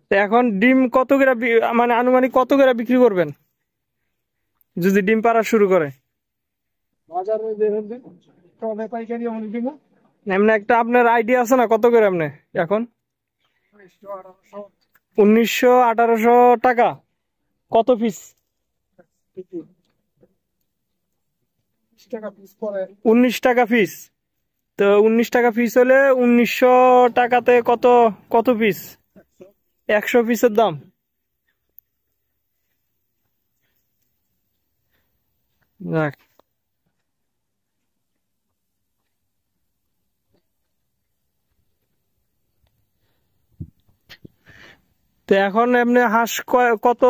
তো এখন ডিম কত করে মানে আনুমানিক কত করে বিক্রি করবেন যদি ডিম পাড়া শুরু করে? এমনি একটা আপনার আইডিয়া আছে না কত করে এমনি এখন? 1900-1800 টাকা। কত পিস? 19 টাকা পিস। তো 19 টাকা পিস হলে 1900 টাকাতে কত কত পিস? 100 পিসের দাম। যাক। তো এখন এমনি হাঁস কত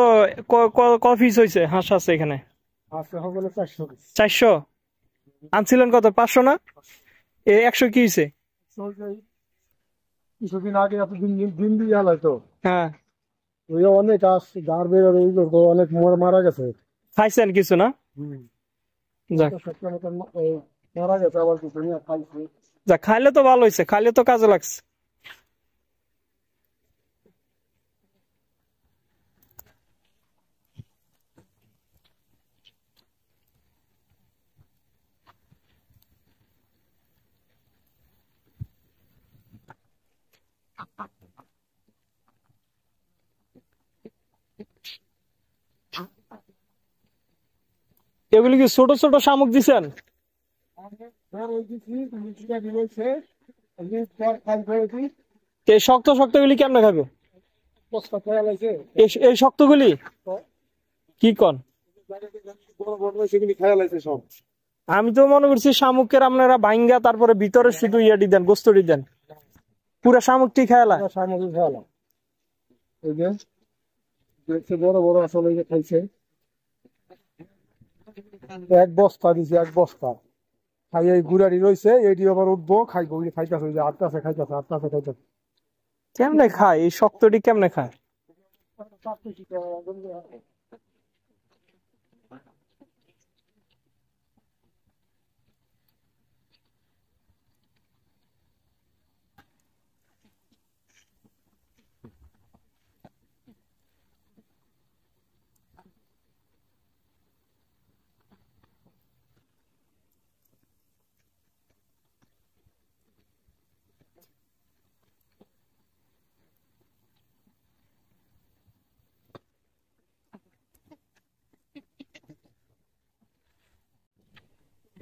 ক পিস হয়েছে হাঁস আছে এখানে? 400। আনছিলেন কত? 500 না? 100 কি হয়েছে? কিছুদিন আগে এত দিন দিয়ে তো হ্যাঁ। ওই অনেক আসছে গাড় বের অনেক মারা গেছে। খাইছেন কিছু না? যাক। মারা গেছে আবার কিছু নিয়ে খাইছে। যাক, খাইলে তো ভালো হয়েছে, খাইলে তো কাজে লাগছে। এগুলি কি ছোট ছোট শামুক দিছেন? এই শক্ত শক্ত গুলি কেমনে খাবে? এই শক্তগুলি কি কন? সব আমি তো মনে করছি শামুকের আপনারা ভাঙ্গা তারপরে ভিতরে শুধু ইয়েটি দেন, গোস্তটি দেন, পুরা শামুকটি খেয়ালা। সামগ্রী খেয়ালাম ওই যে দেখছে বড় বড় আসলে যে খাইছে। এক বস্তা দিছে, এক বস্তা খাই। এই গুড়ারি রয়েছে, এটি আবার উঠবো খাইবো, খাইতেছে যে আটটাছে খাইতেছে, আটটাছে খাইতেছে। কেমনে খায় এই শক্তটি, কেমনে খায়?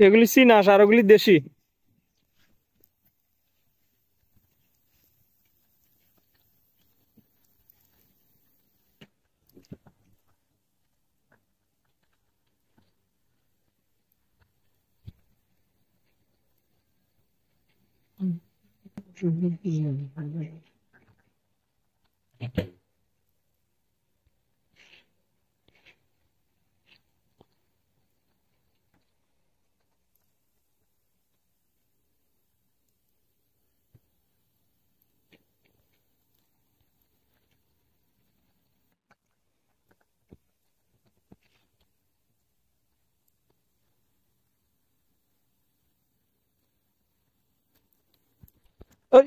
এগুলি চীনা আর ওগুলি দেশি। ওই